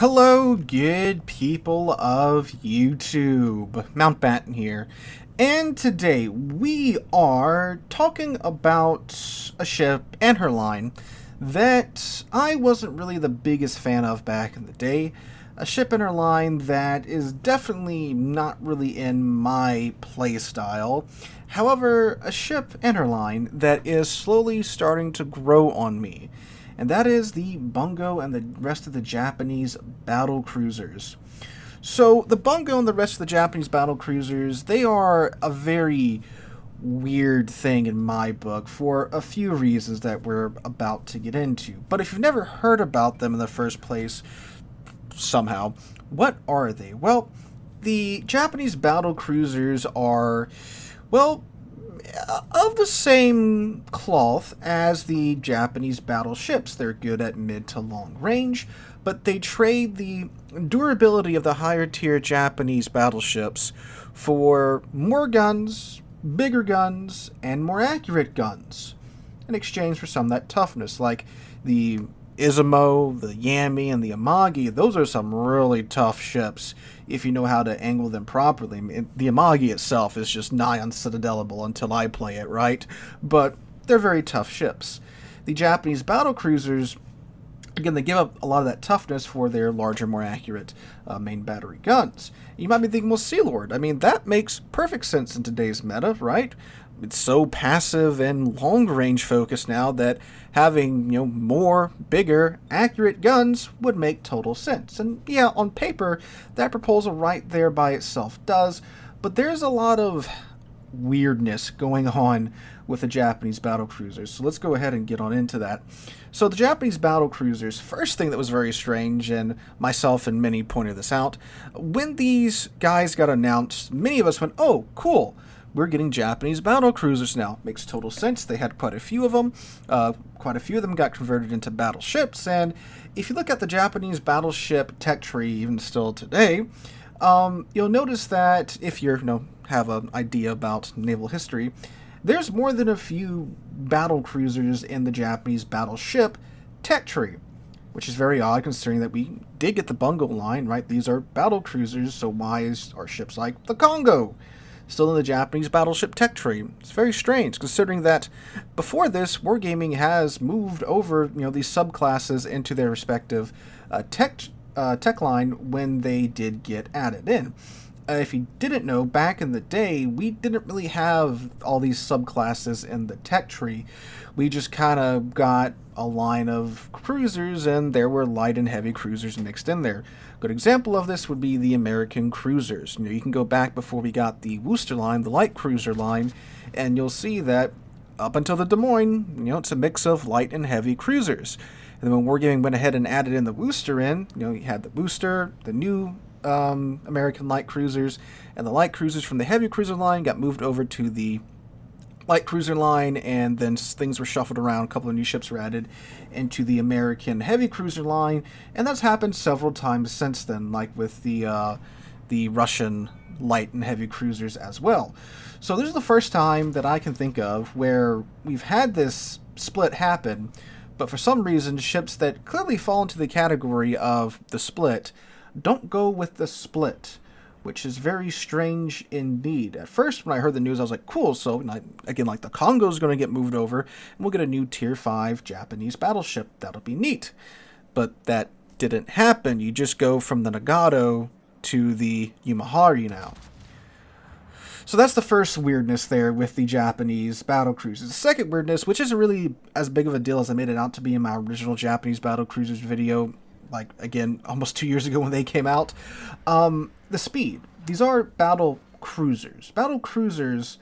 Hello, good people of YouTube. Mountbatten here. And today we are talking about a ship and her line that I wasn't really the biggest fan of back in the day. A ship and her line that is definitely not really in my playstyle. However, a ship and her line that is slowly starting to grow on me, and that is the Bungo and the rest of the Japanese battle cruisers. So the Bungo and the rest of the Japanese battle cruisers, they are a very weird thing in my book for a few reasons that we're about to get into. But if you've never heard about them in the first place, somehow, what are they? Well, the Japanese battle cruisers are, well, of the same cloth as the Japanese battleships. They're good at mid to long range, but they trade the durability of the higher tier Japanese battleships for more guns, bigger guns, and more accurate guns in exchange for some of that toughness, like the Izumo, the Yami, and the Amagi. Those are some really tough ships if you know how to angle them properly. I mean, the Amagi itself is just nigh uncitadelable until I play it, right? But they're very tough ships. The Japanese battle cruisers, again, they give up a lot of that toughness for their larger, more accurate main battery guns. You might be thinking, well, Sealord, I mean, that makes perfect sense in today's meta, right? It's so passive and long-range focused now that having, more, bigger, accurate guns would make total sense. And yeah, on paper, that proposal right there by itself does, but there's a lot of weirdness going on with the Japanese battle cruisers. So let's go ahead and get on into that. So the Japanese battle cruisers, first thing that was very strange, and myself and many pointed this out, when these guys got announced, many of us went, oh, cool, we're getting Japanese battle cruisers now. Makes total sense. They had quite a few of them. Quite a few of them got converted into battleships, and if you look at the Japanese battleship tech tree, even still today, you'll notice that if you have an idea about naval history, there's more than a few battle cruisers in the Japanese battleship tech tree, which is very odd considering that we did get the Bungo line, right? These are battle cruisers, so why are ships like the Congo still in the Japanese battleship tech tree? It's very strange, considering that before this, Wargaming has moved over, these subclasses into their respective tech line when they did get added in. If you didn't know, back in the day, we didn't really have all these subclasses in the tech tree. We just kind of got a line of cruisers, and there were light and heavy cruisers mixed in there. A good example of this would be the American cruisers. You can go back before we got the Worcester line, the light cruiser line, and you'll see that up until the Des Moines, it's a mix of light and heavy cruisers. And then when Wargaming went ahead and added in the Worcester in, you had the Worcester, the new American light cruisers, and the light cruisers from the heavy cruiser line got moved over to the light cruiser line, and then things were shuffled around. A couple of new ships were added into the American heavy cruiser line, and that's happened several times since then, like with the Russian light and heavy cruisers as well. So this is the first time that I can think of where we've had this split happen, but for some reason ships that clearly fall into the category of the split don't go with the split, which is very strange indeed. At first, when I heard the news, I was like, cool, so again, like the Congo's going to get moved over, and we'll get a new Tier 5 Japanese battleship. That'll be neat. But that didn't happen. You just go from the Nagato to the Yumahari now. So that's the first weirdness there with the Japanese battle cruisers. The second weirdness, which isn't really as big of a deal as I made it out to be in my original Japanese battle cruisers video, like, again, almost 2 years ago when they came out, the speed. These are battle cruisers. Battle cruisers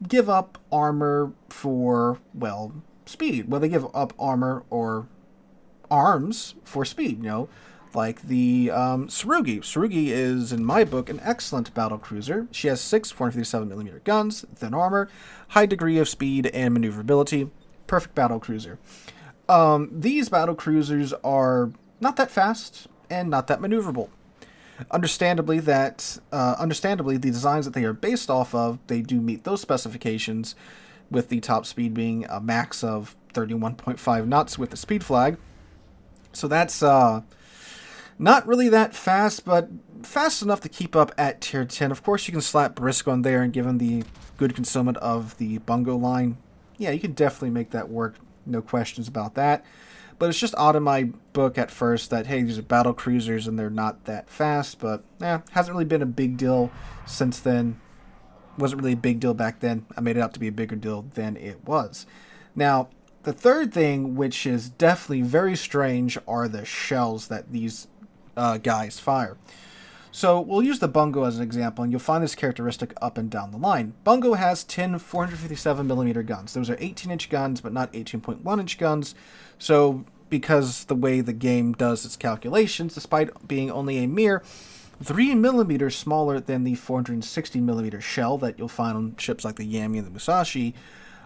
give up armor for, well, speed. Well, they give up armor or arms for speed, like the Tsurugi. Tsurugi is, in my book, an excellent battle cruiser. She has 6 457mm guns, thin armor, high degree of speed and maneuverability. Perfect battle cruiser. These battle cruisers are not that fast and not that maneuverable. Understandably, the designs that they are based off of, they do meet those specifications, with the top speed being a max of 31.5 knots with the speed flag. So that's Not really that fast, but fast enough to keep up at tier 10. Of course, you can slap Brisk on there, and given the good concealment of the Bungo line, yeah, you can definitely make that work. No questions about that. But it's just odd in my book at first that, hey, these are battle cruisers and they're not that fast. But, hasn't really been a big deal since then. Wasn't really a big deal back then. I made it out to be a bigger deal than it was. Now, the third thing, which is definitely very strange, are the shells that these guys fire. So we'll use the Bungo as an example, and you'll find this characteristic up and down the line. Bungo has 10 457mm guns. Those are 18-inch guns, but not 18.1-inch guns. So because the way the game does its calculations, despite being only a mere 3mm smaller than the 460mm shell that you'll find on ships like the Yami and the Musashi,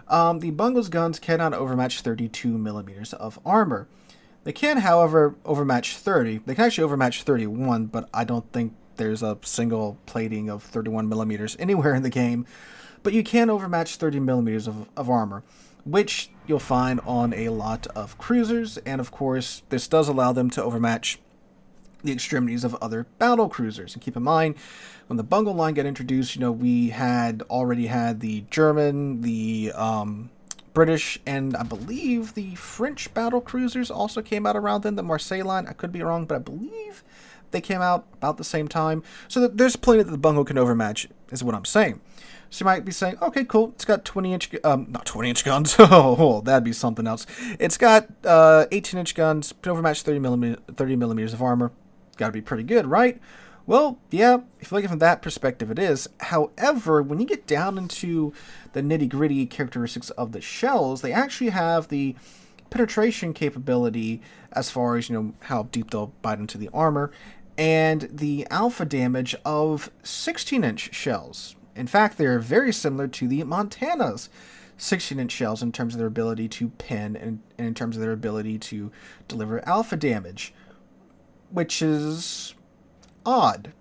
the Bungo's guns cannot overmatch 32mm of armor. They can, however, overmatch 30. They can actually overmatch 31, but I don't think there's a single plating of 31mm anywhere in the game. But you can overmatch 30mm of armor, which you'll find on a lot of cruisers, and of course, this does allow them to overmatch the extremities of other battle cruisers. And keep in mind, when the Bungo line got introduced, we had already had the German, the British, and I believe the French battle cruisers also came out around then. The Marseille line, I could be wrong, but I believe they came out about the same time. So there's plenty that the Bungo can overmatch, is what I'm saying. So you might be saying, okay, cool, it's got 20-inch, not 20-inch guns, oh, that'd be something else. It's got 18-inch guns, can overmatch 30mm of armor. Gotta be pretty good, right? Well, yeah, if you look at it from that perspective, it is. However, when you get down into the nitty-gritty characteristics of the shells, they actually have the penetration capability as far as, how deep they'll bite into the armor, and the alpha damage of 16-inch shells. In fact, they're very similar to the Montana's 16-inch shells in terms of their ability to pin and in terms of their ability to deliver alpha damage, which is odd.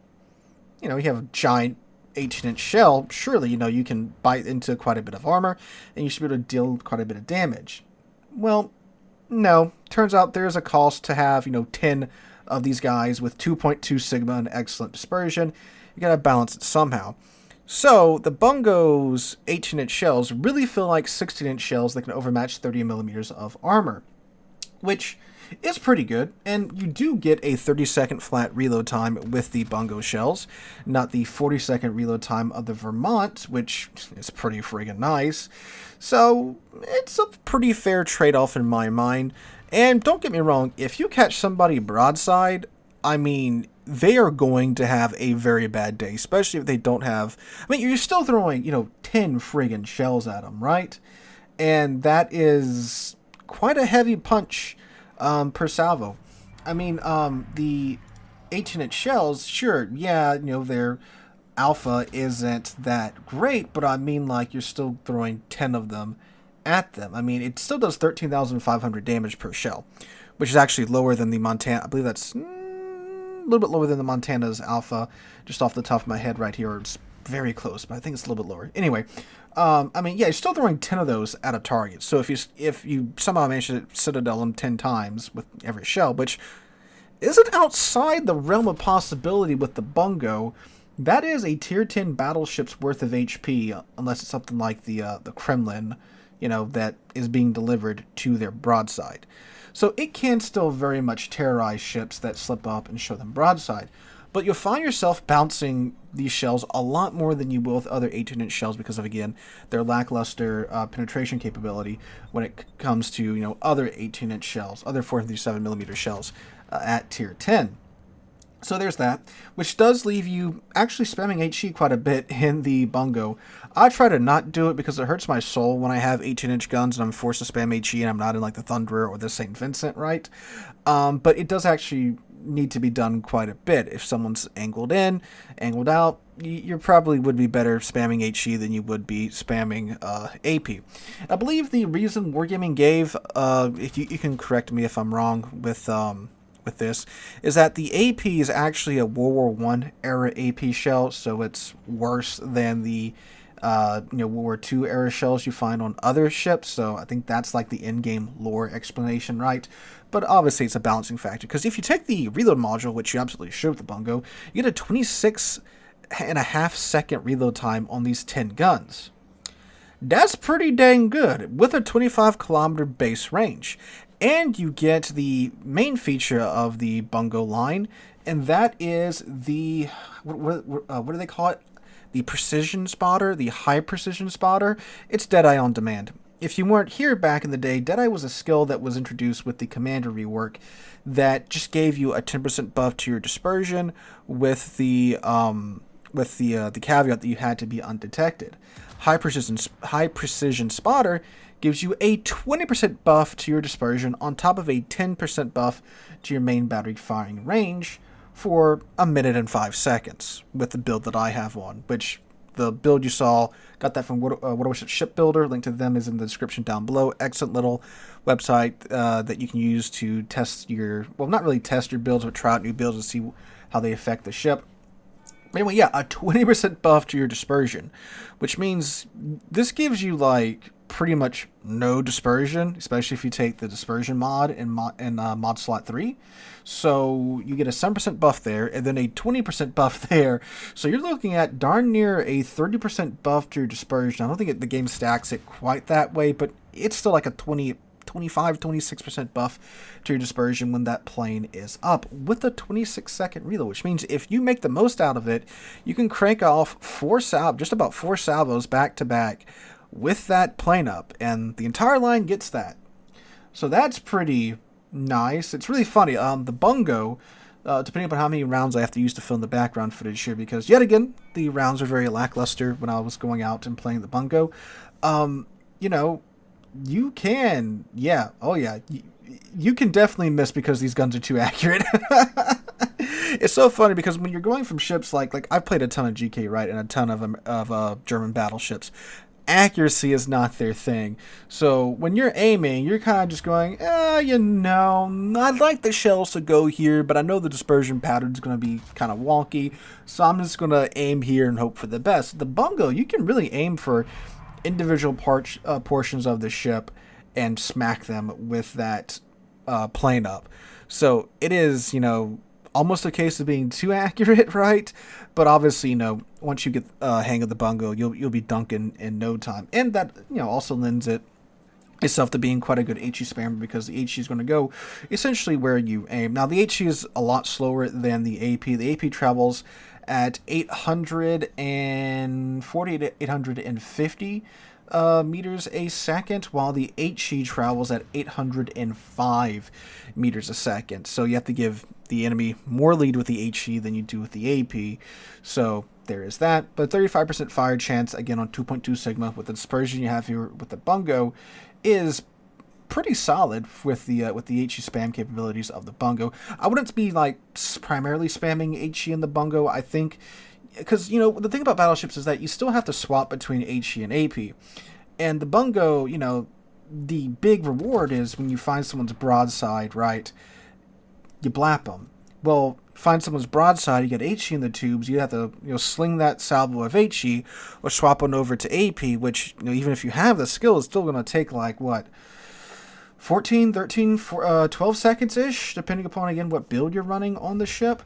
You have a giant 18-inch shell. Surely, you can bite into quite a bit of armor, and you should be able to deal quite a bit of damage. Well, no. Turns out there's a cost to have, 10 of these guys with 2.2 sigma and excellent dispersion. You gotta balance it somehow. So, the Bungo's 18-inch shells really feel like 16-inch shells that can overmatch 30mm of armor, which is pretty good, and you do get a 30-second flat reload time with the Bungo shells, not the 40-second reload time of the Vermont, which is pretty friggin' nice. So, it's a pretty fair trade-off in my mind, and don't get me wrong, if you catch somebody broadside, they are going to have a very bad day, especially if they don't have... you're still throwing, 10 friggin' shells at them, right? And that is quite a heavy punch per salvo. The 18-inch shells, sure, yeah, their alpha isn't that great, but you're still throwing 10 of them at them. It still does 13,500 damage per shell, which is actually lower than the Montana. I believe that's a little bit lower than the Montana's alpha, just off the top of my head right here. It's very close, but I think it's a little bit lower. Anyway, you're still throwing 10 of those at a target. So if you somehow manage to citadel them 10 times with every shell, which isn't outside the realm of possibility with the Bungo, that is a tier 10 battleship's worth of HP, unless it's something like the Kremlin, that is being delivered to their broadside. So it can still very much terrorize ships that slip up and show them broadside. But you'll find yourself bouncing these shells a lot more than you will with other 18-inch shells because of, again, their lackluster penetration capability when it comes to, other 18-inch shells, other 457mm shells at tier 10. So there's that, which does leave you actually spamming HE quite a bit in the Bungo. I try to not do it because it hurts my soul when I have 18-inch guns and I'm forced to spam HE and I'm not in like the Thunderer or the St. Vincent, right? But it does actually need to be done quite a bit. If someone's angled in, angled out, you probably would be better spamming HE than you would be spamming AP. I believe the reason Wargaming gave, if you can correct me if I'm wrong with this, is that the AP is actually a World War I era AP shell, so it's worse than the World War II era shells you find on other ships. So I think that's like the in-game lore explanation, right? But obviously it's a balancing factor, because if you take the reload module, which you absolutely should with the Bungo, you get a 26.5 second reload time on these 10 guns. That's pretty dang good with a 25-kilometer base range. And you get the main feature of the Bungo line, and that is the, what do they call it? The precision spotter, the high precision spotter. It's Deadeye on demand. If you weren't here back in the day, Deadeye was a skill that was introduced with the Commander rework that just gave you a 10% buff to your dispersion with the caveat that you had to be undetected. High precision spotter gives you a 20% buff to your dispersion on top of a 10% buff to your main battery firing range for 1 minute and 5 seconds with the build that I have on, which the build you saw, got that from Warships Shipbuilder. Link to them is in the description down below. Excellent little website that you can use to test your, well, not really test your builds, but try out new builds and see how they affect the ship. Anyway, yeah, a 20% buff to your dispersion, which means this gives you like pretty much no dispersion, especially if you take the dispersion mod in mod slot 3. So you get a 7% buff there, and then a 20% buff there. So you're looking at darn near a 30% buff to your dispersion. I don't think the game stacks it quite that way, but it's still like a 26% buff to your dispersion when that plane is up with a 26-second reload, which means if you make the most out of it, you can crank off just about four salvos back to back with that plane up, and the entire line gets that. So that's pretty nice. It's really funny. The Bungo, depending upon how many rounds I have to use to film the background footage here, because yet again, the rounds are very lackluster when I was going out and playing the Bungo. You can, you can definitely miss because these guns are too accurate. It's so funny because when you're going from ships like I've played a ton of GK, right, and a ton of German battleships, accuracy is not their thing. So when you're aiming, you're kind of just going, I'd like the shells to go here, but I know the dispersion pattern is going to be kind of wonky, so I'm just going to aim here and hope for the best. The Bungo, you can really aim for individual portions of the ship and smack them with that plane up. So it is, almost a case of being too accurate, right? But obviously, once you get hang of the Bungo, you'll be dunking in no time. And that, also lends itself to being quite a good HE spammer, because the HE is going to go essentially where you aim. Now, the HE is a lot slower than the AP. The AP travels at 840 to 850 meters a second, while the HE travels at 805 meters a second. So you have to give the enemy more lead with the HE than you do with the AP. So there is that. But 35% fire chance, again, on 2.2 Sigma with the dispersion you have here with the Bungo, is pretty solid with the HE spam capabilities of the Bungo. I wouldn't be like primarily spamming HE in the Bungo, I think, because the thing about battleships is that you still have to swap between HE and AP, and the Bungo, the big reward is when you find someone's broadside, right, you blap them. Well, find someone's broadside, you get HE in the tubes, you have to sling that salvo of HE or swap on over to AP, which even if you have the skill, it's still going to take like 14, 13, 12 seconds-ish, depending upon, again, what build you're running on the ship.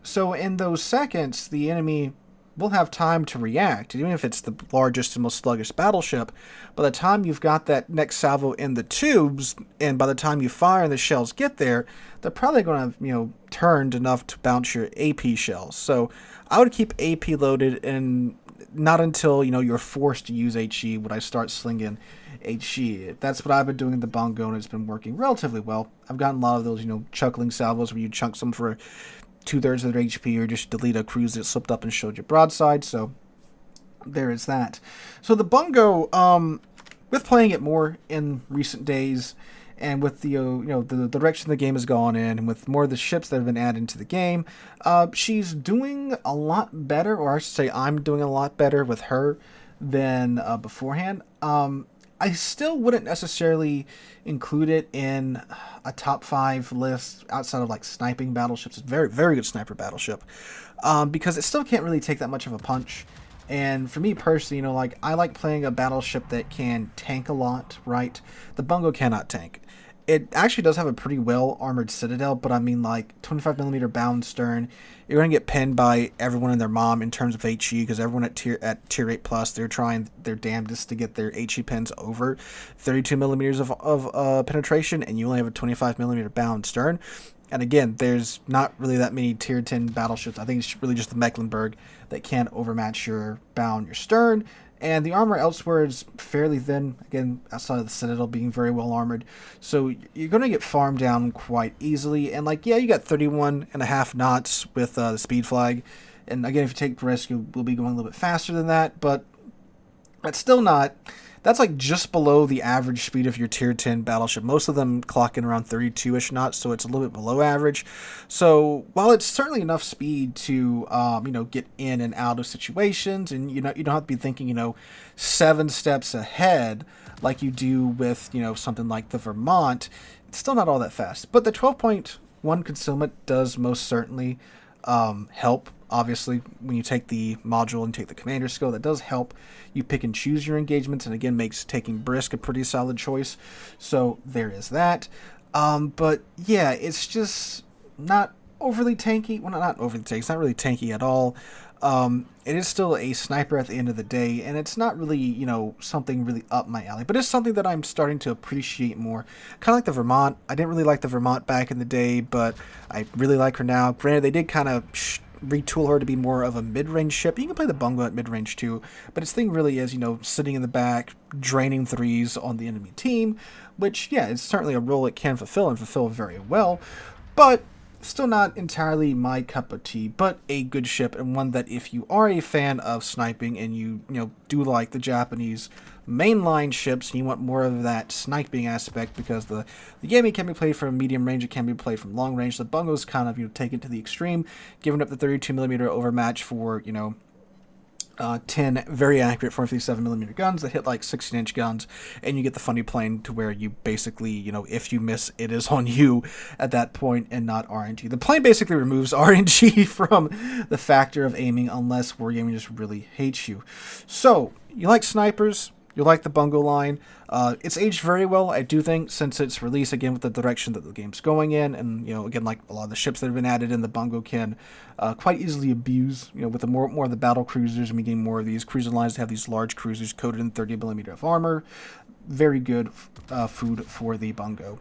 So in those seconds, the enemy will have time to react, even if it's the largest and most sluggish battleship. By the time you've got that next salvo in the tubes, and by the time you fire and the shells get there, they're probably going to have, turned enough to bounce your AP shells. So I would keep AP loaded, and not until, you're forced to use HE would I start slinging HE. That's what I've been doing in the Bungo, and it's been working relatively well. I've gotten a lot of those, chuckling salvos where you chunk some for 2/3 of their HP, or just delete a cruise that slipped up and showed you broadside. So there is that. So the Bungo, with playing it more in recent days, and with the the direction the game has gone in, and with more of the ships that have been added to the game, she's doing a lot better, or I should say I'm doing a lot better with her than beforehand. I still wouldn't necessarily include it in a top 5 list outside of like sniping battleships. It's a very, very good sniper battleship, because it still can't really take that much of a punch. And for me personally, like, I like playing a battleship that can tank a lot, right? The Bungo cannot tank. It actually does have a pretty well armored citadel, but I mean, like, 25mm bound stern, you're going to get pinned by everyone and their mom in terms of HE, because everyone at tier 8 plus, they're trying their damnedest to get their HE pins over 32mm of penetration, and you only have a 25mm bound stern. And again, there's not really that many tier 10 battleships. I think it's really just the Mecklenburg that can overmatch your bow and your stern. And the armor elsewhere is fairly thin, again, outside of the Citadel being very well armored. So you're going to get farmed down quite easily. And, like, yeah, you got 31.5 knots with the speed flag. And again, if you take risk, you will be going a little bit faster than that. But that's still not... That's like just below the average speed of your tier 10 battleship. Most of them clock in around 32-ish knots, so it's a little bit below average. So while it's certainly enough speed to, get in and out of situations, and you don't have to be thinking, 7 steps ahead like you do with, something like the Vermont, it's still not all that fast. But the 12.1 concealment does most certainly help. Obviously, when you take the module and take the commander skill, that does help you pick and choose your engagements, and again makes taking brisk a pretty solid choice. So there is that. But yeah, it's just not overly tanky. Well, not overly tanky. It's not really tanky at all. It is still a sniper at the end of the day, and it's not really, something really up my alley. But it's something that I'm starting to appreciate more. Kind of like the Vermont. I didn't really like the Vermont back in the day, but I really like her now. Granted, they did kind of retool her to be more of a mid-range ship. You can play the Bungo at mid-range too, but its thing really is, sitting in the back, draining threes on the enemy team, which, yeah, it's certainly a role it can fulfill and fulfill very well, but still not entirely my cup of tea, but a good ship, and one that if you are a fan of sniping and you do like the Japanese mainline ships and you want more of that sniping aspect, because the Yami can be played from medium range, it can be played from long range. The Bungo's kind of taken to the extreme, giving up the 32mm overmatch for 10 very accurate 457mm guns that hit like 16-inch guns, and you get the funny plane to where you basically, if you miss, it is on you at that point and not RNG. The plane basically removes RNG from the factor of aiming unless Wargaming just really hates you. So, you like snipers, you like the Bungo line. It's aged very well, I do think, since its release, again, with the direction that the game's going in. And, again, like a lot of the ships that have been added in, the Bungo can quite easily abuse, with the more of the battle cruisers, and we gain more of these cruiser lines that have these large cruisers coated in 30mm of armor. Very good food for the Bungo.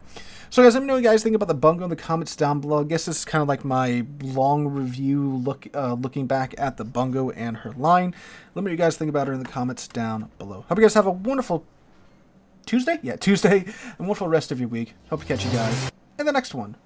So, guys, let me know what you guys think about the Bungo in the comments down below. I guess this is kind of like my long review looking back at the Bungo and her line. Let me know what you guys think about her in the comments down below. Hope you guys have a wonderful Tuesday? Yeah, Tuesday. And wonderful rest of your week. Hope to catch you guys in the next one.